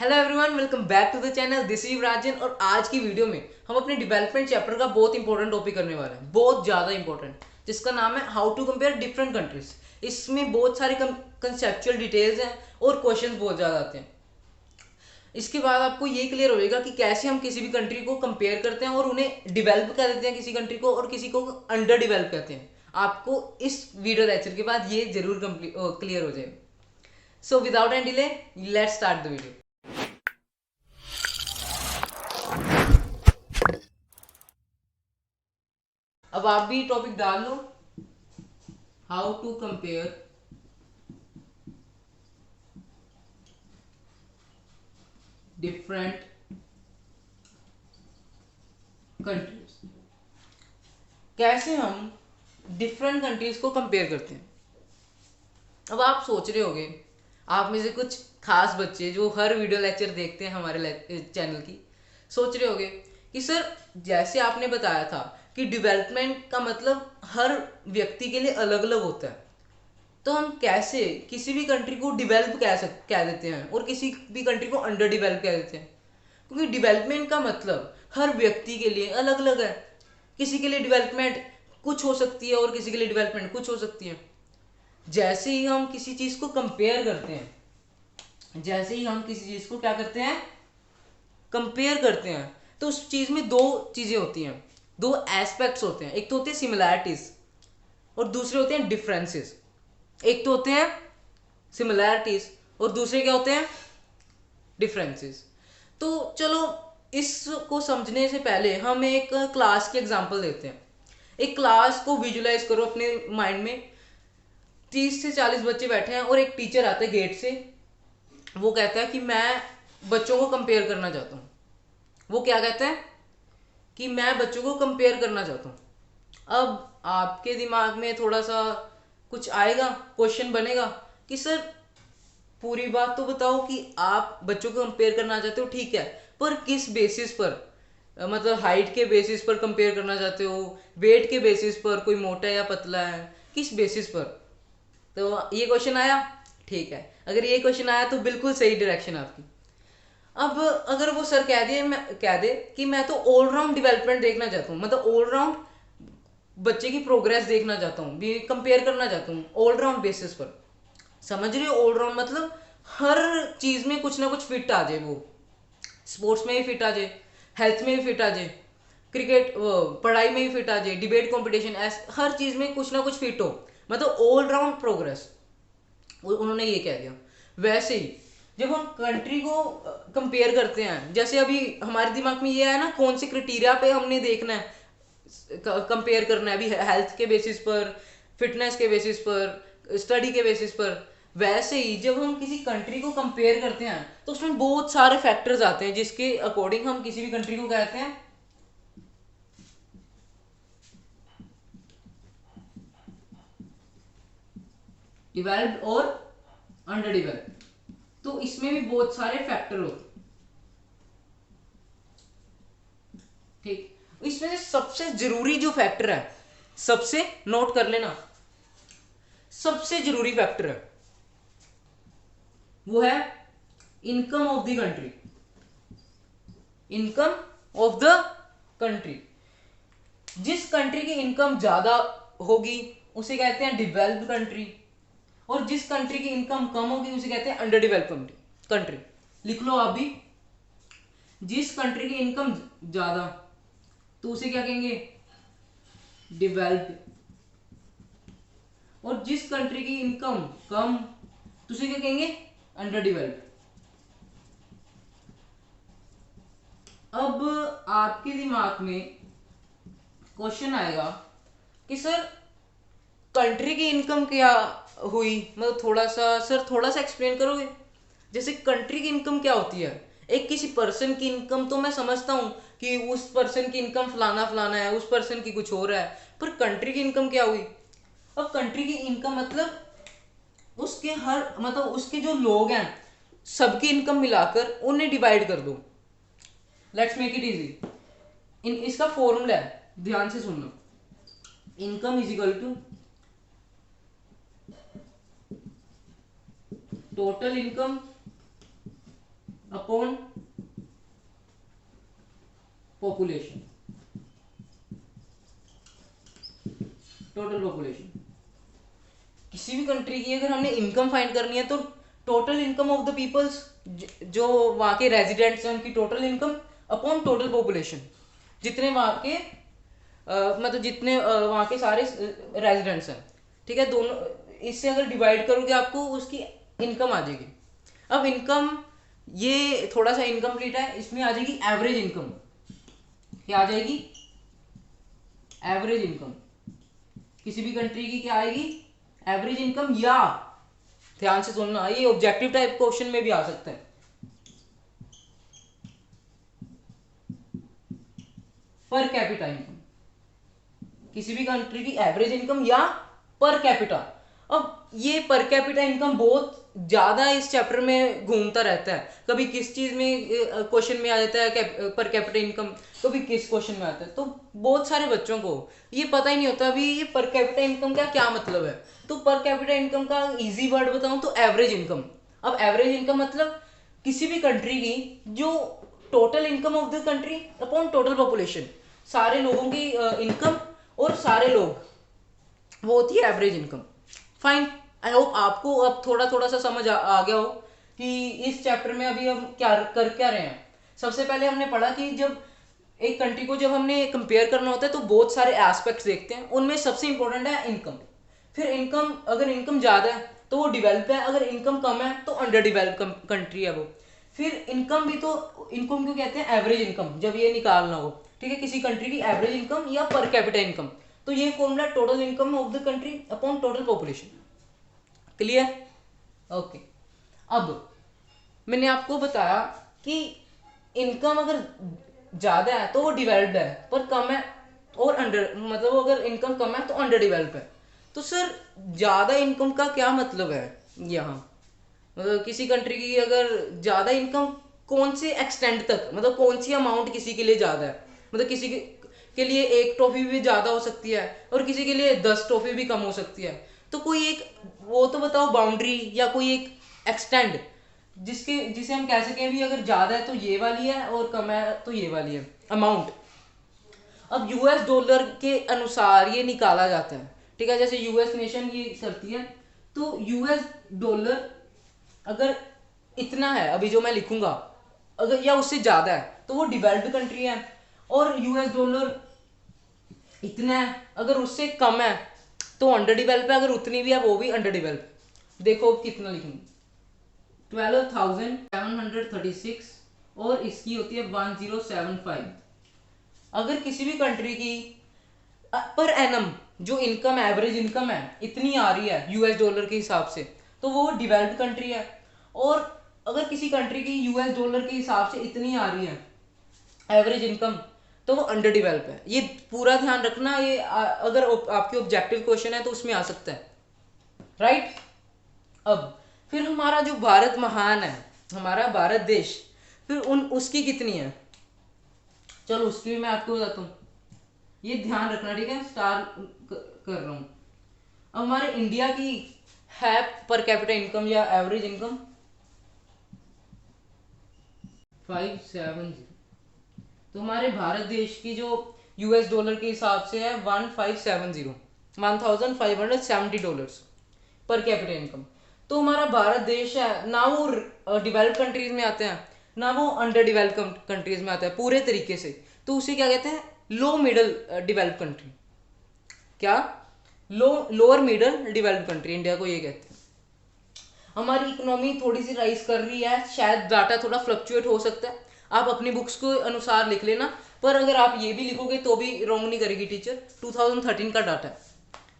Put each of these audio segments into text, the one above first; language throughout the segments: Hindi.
Hello everyone, welcome back to the channel. This is Rajan और आज की वीडियो में हम अपने डेवलपमेंट चैप्टर का बहुत इंपॉर्टेंट टॉपिक करने वाले हैं, बहुत ज़्यादा इंपॉर्टेंट, जिसका नाम है how to compare different countries. इसमें बहुत सारे कंसेप्चुअल डिटेल्स हैं और क्वेश्चंस बहुत ज़्यादा आते हैं। इसके बाद आपको ये क्लियर हो जाएगा कि कैसे हम किसी भी कंट्री को कंपेयर करते हैं और उन्हें डिवेल्प कर देते हैं किसी कंट्री को, और किसी को अंडर डिवेल्प कहते हैं। आपको इस वीडियो लेक्चर के बाद ये जरूर क्लियर हो जाए। So without any delay, let's start the video. अब आप भी टॉपिक डाल लो, how to compare different countries. कैसे हम डिफरेंट कंट्रीज को कंपेयर करते हैं। अब आप सोच रहे होंगे, आप में से कुछ खास बच्चे जो हर वीडियो लेक्चर देखते हैं हमारे चैनल की, सोच रहे होंगे कि सर जैसे आपने बताया था कि डेवलपमेंट का मतलब हर व्यक्ति के लिए अलग अलग होता है, तो हम कैसे किसी भी कंट्री को डिवेल्प कह देते हैं और किसी भी कंट्री को अंडर डिवेल्प कह देते हैं। क्योंकि डेवलपमेंट का मतलब हर व्यक्ति के लिए अलग अलग है। किसी के लिए डेवलपमेंट कुछ हो सकती है और किसी के लिए डेवलपमेंट कुछ हो सकती है। जैसे ही हम किसी चीज को कंपेयर करते हैं, जैसे ही हम किसी चीज को क्या करते हैं, कंपेयर करते हैं, तो उस चीज में दो चीजें होती हैं, दो एस्पेक्ट्स होते हैं। एक तो होते हैं सिमिलैरिटीज और दूसरे होते हैं डिफरेंसेस। एक तो होते हैं सिमिलैरिटीज और दूसरे क्या होते हैं, डिफरेंसेस। तो चलो, इसको समझने से पहले हम एक क्लास की एग्जांपल देते हैं। एक क्लास को विजुलाइज करो अपने माइंड में। 30 से 40 बच्चे बैठे हैं और एक टीचर आता है गेट से। वो कहता है कि मैं बच्चों को कंपेयर करना चाहता हूँ। वो क्या कहता है कि मैं बच्चों को कंपेयर करना चाहता हूँ। अब आपके दिमाग में थोड़ा सा कुछ आएगा, क्वेश्चन बनेगा कि सर पूरी बात तो बताओ कि आप बच्चों को कंपेयर करना चाहते हो, ठीक है, पर किस बेसिस पर? मतलब हाइट के बेसिस पर कंपेयर करना चाहते हो, वेट के बेसिस पर, कोई मोटा या पतला है, किस बेसिस पर? तो ये क्वेश्चन आया, ठीक है। अगर ये क्वेश्चन आया तो बिल्कुल सही डायरेक्शन आपकी। अब अगर वो सर कह दे कि मैं तो ऑलराउंड डेवलपमेंट देखना चाहता हूँ, मतलब ऑलराउंड बच्चे की प्रोग्रेस देखना चाहता हूँ, भी कंपेयर करना चाहता हूँ ऑलराउंड बेसिस पर। समझ रहे हो? ऑलराउंड मतलब हर चीज में कुछ ना कुछ फिट आ जाए। वो स्पोर्ट्स में भी फिट आ जाए, हेल्थ में भी फिट आ जाए, क्रिकेट पढ़ाई में भी फिट आ जाए, डिबेट कंपटीशन, हर चीज में कुछ ना कुछ फिट हो, मतलब ऑलराउंड प्रोग्रेस। उन्होंने ये कह दिया। वैसे ही जब हम कंट्री को कंपेयर करते हैं, जैसे अभी हमारे दिमाग में ये है ना, कौन से क्राइटेरिया पे हमने देखना है, कंपेयर करना है। अभी हेल्थ के बेसिस पर, फिटनेस के बेसिस पर, स्टडी के बेसिस पर। वैसे ही जब हम किसी कंट्री को कंपेयर करते हैं तो उसमें बहुत सारे फैक्टर्स आते हैं, जिसके अकॉर्डिंग हम किसी भी कंट्री को कहते हैं डिवेल्प्ड और अंडर डेवलप्ड। तो इसमें भी बहुत सारे फैक्टर होते हैं, ठीक। इसमें से सबसे जरूरी जो फैक्टर है, सबसे नोट कर लेना, सबसे जरूरी फैक्टर है वो है income of the country. Income of the country. जिस कंट्री की इनकम ज्यादा होगी उसे कहते हैं डेवलप्ड कंट्री, और जिस कंट्री की इनकम कम होगी उसे कहते हैं अंडर डेवलप्ड कंट्री। लिख लो आप भी। जिस कंट्री की इनकम ज्यादा तो उसे क्या कहेंगे, डेवलप्ड। और जिस कंट्री की इनकम कम तो उसे क्या कहेंगे, अंडर डेवलप्ड। अब आपके दिमाग में क्वेश्चन आएगा कि सर कंट्री की इनकम क्या हुई, मतलब थोड़ा सा सर, थोड़ा सा एक्सप्लेन करोगे। जैसे कंट्री की इनकम क्या होती है, एक किसी पर्सन की इनकम तो मैं समझता हूँ कि उस पर्सन की इनकम फलाना फलाना है, उस पर्सन की कुछ और है, पर कंट्री की इनकम क्या हुई? अब कंट्री की इनकम मतलब उसके हर, मतलब उसके जो लोग हैं सबकी इनकम मिलाकर उन्हें डिवाइड कर दो। Let's make it easy. इसका फॉर्मूला है, ध्यान से सुनना। Income is equal to total income upon population, total population. किसी भी कंट्री की अगर हमने इनकम फाइंड करनी है तो total income of the peoples, जो वहाँ के रेजिडेंट्स हैं उनकी total income upon total population, जितने वहाँ के मतलब जितने वहाँ के सारे रेजिडेंट्स हैं, ठीक है, दोनों इससे अगर डिवाइड करोगे आपको उसकी इनकम आ जाएगी। अब इनकम ये थोड़ा सा इनकम्प्लीट है, इसमें आ जाएगी एवरेज इनकम। क्या आ जाएगी? Average income. किसी भी कंट्री की क्या आएगी? एवरेज इनकम, या ध्यान से सुनना, ये ऑब्जेक्टिव टाइप क्वेश्चन में भी आ सकता है, पर कैपिटा इनकम। किसी भी कंट्री की एवरेज इनकम या पर कैपिटा। अब ये पर कैपिटा इनकम बहुत ज्यादा इस चैप्टर में घूमता रहता है, कभी किस चीज में क्वेश्चन में आ जाता है पर कैपिटा इनकम, कभी किस क्वेश्चन में आता है, तो बहुत सारे बच्चों को ये पता ही नहीं होता अभी ये पर कैपिटा इनकम का क्या मतलब है। तो पर कैपिटा इनकम का इजी वर्ड बताऊं तो एवरेज इनकम। अब एवरेज इनकम मतलब किसी भी कंट्री की जो total income of the country upon total population, सारे लोगों की इनकम और सारे लोग, वो होती है average income. Fine, I hope आपको अब थोड़ा थोड़ा सा समझ आ गया हो कि इस चैप्टर में अभी हम क्या रहे हैं। सबसे पहले हमने पढ़ा कि जब एक कंट्री को जब हमने कंपेयर करना होता है तो बहुत सारे एस्पेक्ट्स देखते हैं, उनमें सबसे इंपॉर्टेंट है इनकम। फिर इनकम, अगर इनकम ज़्यादा है तो वो डेवलप है, अगर इनकम कम है तो अंडर डेवलप कंट्री है वो। फिर इनकम भी, तो इनकम क्यों कहते हैं एवरेज इनकम, जब ये निकालना हो, ठीक है, किसी कंट्री की एवरेज इनकम या पर कैपिटा इनकम, तो ये formula total income of the country upon total population. Clear? Okay. अब मैंने आपको बताया कि इनकम अगर ज्यादा है तो वो डेवलप्ड है, पर कम है और अंडर, मतलब अगर इनकम कम है तो अंडर डेवलप है। तो सर ज्यादा इनकम का क्या मतलब है यहाँ? मतलब किसी कंट्री की अगर ज्यादा इनकम कौन से एक्सटेंड तक, मतलब कौन सी अमाउंट किसी के लिए ज्यादा है, मतलब किसी के लिए एक टॉफी भी ज्यादा हो सकती है और किसी के लिए 10 टॉफी भी कम हो सकती है। तो कोई एक वो तो बताओ बाउंड्री या कोई एक एक्सटेंड जिसे हम कह सकें भी अगर ज्यादा है तो ये वाली है और कम है तो ये वाली है अमाउंट। अब यूएस डॉलर के अनुसार ये निकाला जाता है, ठीक है, जैसे यूएस नेशन ये करती है, तो यूएस डॉलर अगर इतना है अभी जो मैं लिखूंगा, अगर या उससे ज्यादा है तो वो डेवलप्ड कंट्री है, और यूएस डॉलर इतना है अगर उससे कम है तो अंडर डेवलप है, अगर उतनी भी है वो भी अंडर डेवलप। देखो कितना लिखूंगा, 12,736 और इसकी होती है 1075। अगर किसी भी कंट्री की पर एनम जो इनकम, एवरेज इनकम है, इतनी आ रही है यूएस डॉलर के हिसाब से, तो वो डेवलप्ड कंट्री है। और अगर किसी कंट्री की यूएस डॉलर के हिसाब से इतनी आ रही है एवरेज इनकम, तो वो अंडर डेवलप है। ये पूरा ध्यान रखना, ये अगर आपके ऑब्जेक्टिव क्वेश्चन है तो उसमें आ सकता है, राइट। अब फिर हमारा जो भारत महान है, हमारा भारत देश, फिर उसकी कितनी है, चलो उसकी भी मैं आपको बताता हूँ, ये ध्यान रखना, ठीक है, स्टार कर रहा हूँ। अब हमारे इंडिया की है पर कैपिटा इनकम या एवरेज इनकम 570, तो हमारे भारत देश की जो यूएस डॉलर के हिसाब से है 1570, $1570 पर कैपिटा इनकम। तो हमारा भारत देश है ना, वो डेवलप्ड कंट्रीज में आते हैं ना वो अंडर डेवलप्ड कंट्रीज में आता है पूरे तरीके से, तो उसे क्या कहते हैं, लो मिडल डेवलप्ड कंट्री। क्या? Lower middle developed country, India को ये कहते हैं। हमारी इकोनॉमी थोड़ी सी राइज कर रही है, शायद डाटा थोड़ा फ्लक्चुएट हो सकता है, आप अपनी बुक्स के अनुसार लिख लेना, पर अगर आप ये भी लिखोगे तो भी रॉन्ग नहीं करेगी टीचर, 2013 का डाटा है,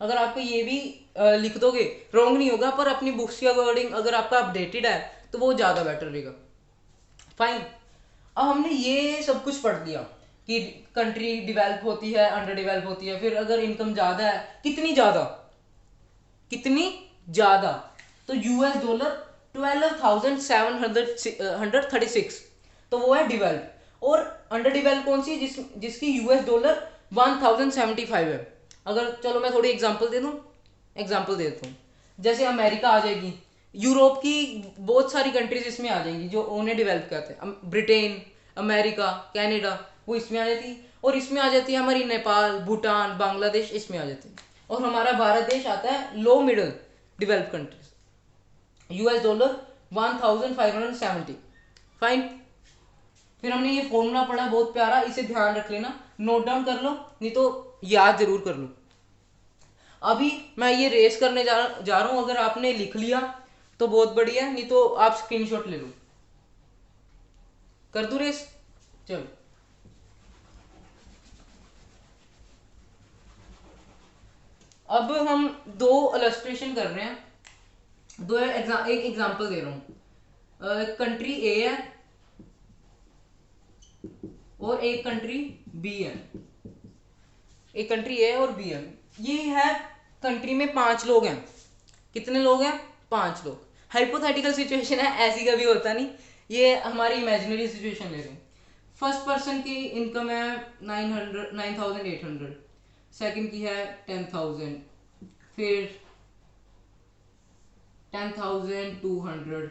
अगर आपको ये भी लिख दोगे रॉन्ग नहीं होगा, पर अपनी बुक्स के अकॉर्डिंग अगर आपका अपडेटेड है तो वो ज़्यादा बेटर रहेगा। फाइन, अब हमने ये सब कुछ पढ़ लिया कि कंट्री डेवलप होती है, अंडर डेवलप होती है, फिर अगर इनकम ज़्यादा है, कितनी ज़्यादा, कितनी ज़्यादा, तो यूएस डॉलर 12,736, तो वो है डेवलप। और अंडर डेवलप कौन सी, जिसकी यूएस डॉलर 1075 है। अगर चलो मैं थोड़ी एग्जांपल दे दूं, एग्जांपल दे देता हूँ, जैसे अमेरिका आ जाएगी, यूरोप की बहुत सारी कंट्रीज इसमें आ जाएंगी जो उन्हें डेवलप करते हैं, ब्रिटेन, अमेरिका, कनाडा, वो इसमें आ जाती है। और इसमें आ जाती है हमारी नेपाल, भूटान, बांग्लादेश, इसमें आ जाती है। और हमारा भारत देश आता है low middle develop countries, $US 1570। Fine. फिर हमने ये फॉर्मूला पढ़ा बहुत प्यारा, इसे ध्यान रख लेना, नोट डाउन कर लो, नहीं तो याद जरूर कर लो। अभी मैं ये रेस करने जा रहा हूं, अगर आपने लिख लिया तो बहुत बढ़िया, नहीं तो आप स्क्रीनशॉट ले लो। कर दूं रेस? चलो। अब हम दो इलस्ट्रेशन कर रहे हैं, एक एग्जांपल दे रहा हूं। कंट्री ए है और एक कंट्री बी है। एक कंट्री ए और बी है। ये है कंट्री में 5 लोग हैं। कितने लोग हैं? 5 लोग। हाइपोथेटिकल सिचुएशन है, ऐसी कभी होता नहीं, ये हमारी इमेजिनरी सिचुएशन ले रहे हैं। फर्स्ट पर्सन की इनकम है 9,800, सेकंड की है 10,000, फिर 10,200,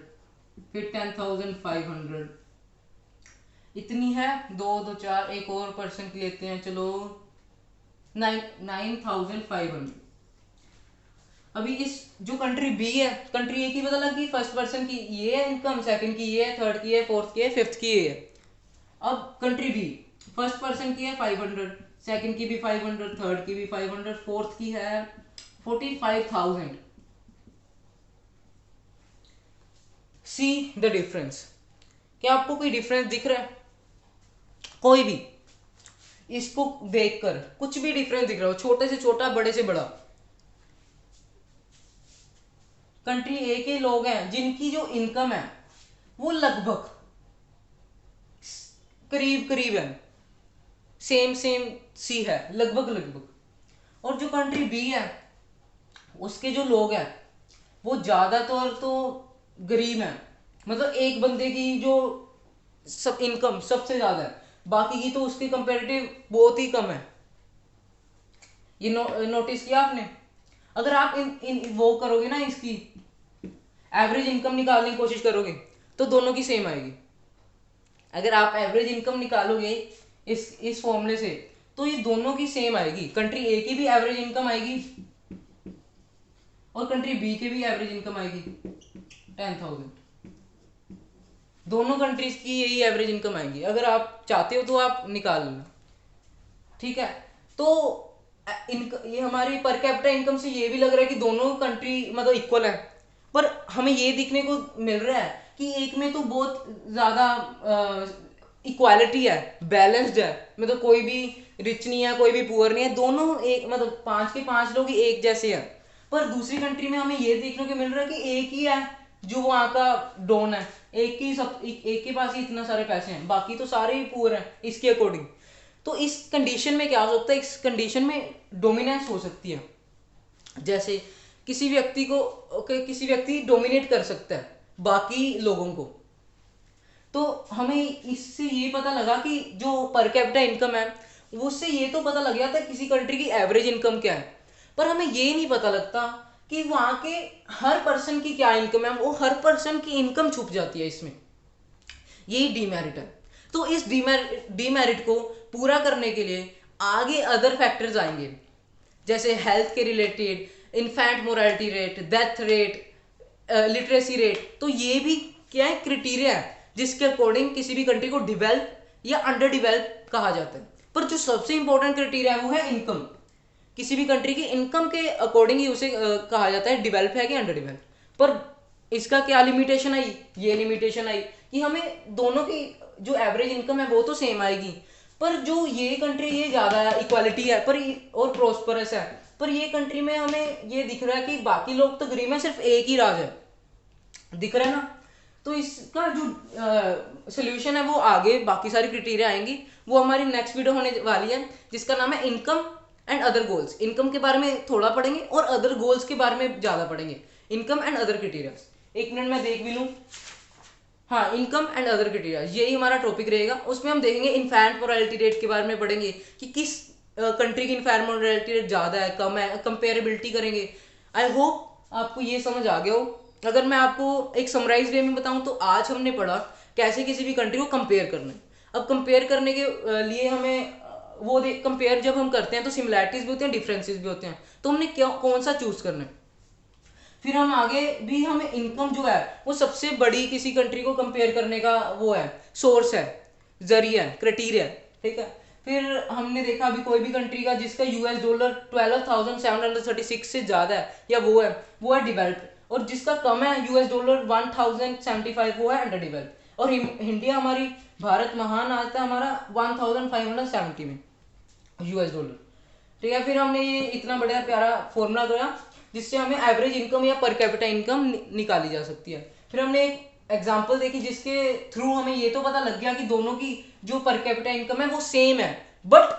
फिर 10,500, इतनी है। 2 2 4, एक और पर्सन की लेते हैं, चलो 9,500। अभी इस जो कंट्री बी है, कंट्री ए की पता लगी, फर्स्ट पर्सन की ये है इनकम, सेकंड की ये है, थर्ड की है, फोर्थ की है, फिफ्थ की ये है। अब कंट्री बी, फर्स्ट पर्सन की है 500, सेकंड की भी 500, थर्ड की भी 500, फोर्थ की है 45,000। See the difference. क्या आपको कोई डिफरेंस दिख रहा है? कोई भी इसको देखकर कुछ भी डिफरेंस दिख रहा हो, छोटे से छोटा, बड़े से बड़ा। कंट्री ए के लोग हैं जिनकी जो इनकम है वो लगभग करीब करीब है, सेम सेम सी है, लगभग लगभग। और जो कंट्री बी है उसके जो लोग हैं वो ज्यादातर तो गरीब हैं, मतलब एक बंदे की जो सब इनकम सबसे ज्यादा है, बाकी की तो उसके कंपेरेटिव बहुत ही कम है। ये नोटिस किया आपने? अगर आप इन वो करोगे ना, इसकी एवरेज इनकम निकालने की कोशिश करोगे तो दोनों की सेम आएगी। अगर आप एवरेज इनकम निकालोगे इस फॉर्मूले से तो ये दोनों की सेम आएगी। कंट्री ए की भी एवरेज इनकम आएगी और कंट्री बी की भी एवरेज इनकम आएगी 10,000। दोनों कंट्रीज की यही एवरेज इनकम आएगी। अगर आप चाहते हो तो आप निकाल लेना, ठीक है। तो ये हमारी पर कैपिटा इनकम से ये भी लग रहा है कि दोनों कंट्री मतलब इक्वल है, पर हमें ये दिखने को मिल रहा है कि एक में तो बहुत ज्यादा इक्वालिटी है, बैलेंस्ड है, मतलब कोई भी रिच नहीं है, कोई भी पुअर नहीं है, दोनों एक, मतलब 5 के 5 लोग ही एक जैसे हैं। पर दूसरी कंट्री में हमें ये देखने को मिल रहा है कि एक ही है जो वहां का डॉन है, एक के पास ही इतना सारे पैसे हैं, बाकी तो सारे ही पुअर हैं इसके अकॉर्डिंग। तो इस कंडीशन में क्या हो सकता है? इस कंडीशन में डोमिनेंस हो सकती है, जैसे किसी व्यक्ति डोमिनेट कर सकता है बाकी लोगों को। तो हमें इससे ये पता लगा कि जो पर कैपिटा इनकम है उससे ये तो पता लग गया था किसी कंट्री की एवरेज इनकम क्या है, पर हमें ये नहीं पता लगता कि वहां के हर पर्सन की क्या इनकम है। वो हर पर्सन की इनकम छुप जाती है इसमें, यही डीमेरिट है। तो इस डीमेरिट को पूरा करने के लिए आगे अदर फैक्टर्स आएंगे, जैसे हेल्थ के related, infant morality rate, death rate, literacy rate. तो ये भी क्या है? क्राइटेरिया है जिसके अकॉर्डिंग किसी भी कंट्री को डेवलप या अंडर डेवलप कहा जाता है। पर जो सबसे इंपॉर्टेंट क्राइटेरिया है वो है इनकम। किसी भी कंट्री की इनकम के अकॉर्डिंग ही उसे कहा जाता है डेवलप है कि अंडर डेवलप। पर इसका क्या लिमिटेशन आई? ये लिमिटेशन आई कि हमें दोनों की जो एवरेज इनकम है वो तो सेम आएगी, पर जो ये कंट्री ये ज्यादा इक्वालिटी है पर और प्रोस्परस है, पर ये कंट्री में हमें ये दिख रहा है कि बाकी लोग तो गरीब हैं, सिर्फ एक ही राज है, दिख रहा है ना। तो इसका जो सोल्यूशन है वो आगे बाकी सारी क्राइटेरिया आएंगी, वो हमारी नेक्स्ट वीडियो होने वाली है जिसका नाम है income and other goals. Income के बारे में थोड़ा पढ़ेंगे और अदर गोल्स के बारे में ज्यादा पढ़ेंगे। इनकम एंड अदर क्राइटेरिया, एक मिनट में देख भी लूं। हाँ, इनकम एंड अदर क्राइटेरिया यही हमारा टॉपिक रहेगा। उसमें हम देखेंगे इन्फेंट मोरालिटी रेट के बारे में पढ़ेंगे कि किस कंट्री की इन्फेंट मोरालिटी रेट ज्यादा है, कम है, कंपेरेबिलिटी करेंगे। आई होप आपको ये समझ आ गया हो। अगर मैं आपको एक समराइज वे में बताऊं तो आज हमने पढ़ा कैसे किसी भी कंट्री को कंपेयर करना है। अब कंपेयर करने के लिए हमें वो कंपेयर जब हम करते हैं तो सिमिलैरिटीज भी होती हैं, डिफरेंसेस भी होते हैं, तो हमने क्या कौन सा चूज करना है। फिर हम आगे भी हमें इनकम जो है वो सबसे बड़ी किसी कंट्री को कंपेयर करने का वो है, सोर्स है, जरिया है, क्राइटेरिया है, ठीक है। फिर हमने देखा अभी कोई भी कंट्री का जिसका यूएस डॉलर 12,736 से ज़्यादा है या वो है डिवेल्प, और जिसका कम है यूएस डॉलर 1075 वो है अंडर डिवेल्प। और इंडिया हमारी भारत महान आता है हमारा 1570 में यूएस डॉलर, ठीक है। फिर हमने ये इतना बड़ा प्यारा फॉर्मूला दिया जिससे हमें एवरेज इनकम या पर कैपिटा इनकम निकाली जा सकती है। फिर हमने एक एग्जांपल देखी जिसके थ्रू हमें ये तो पता लग गया कि दोनों की जो पर कैपिटा इनकम है वो सेम है, बट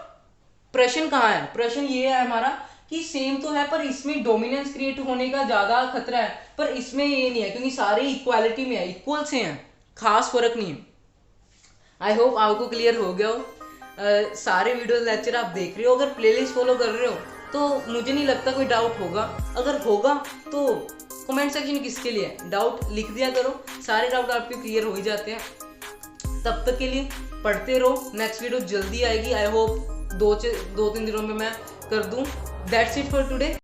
प्रश्न कहाँ है, प्रश्न ये है हमारा कि सेम तो है पर इसमें डोमिनेंस क्रिएट होने का ज्यादा खतरा है, पर इसमें ये नहीं है क्योंकि सारे इक्वालिटी में है, इक्वल से हैं, खास फर्क नहीं है। आई होप आपको क्लियर हो गया हो। सारे वीडियो लेक्चर आप देख रहे हो, अगर प्लेलिस्ट फॉलो कर रहे हो तो मुझे नहीं लगता कोई डाउट होगा। अगर होगा तो कमेंट सेक्शन किसके लिए है, डाउट लिख दिया करो, सारे डाउट आपके क्लियर हो ही जाते हैं। तब तक के लिए पढ़ते रहो, नेक्स्ट वीडियो जल्दी आएगी। आई होप 2-3 दिनों में मैं कर दूं। That's it for today.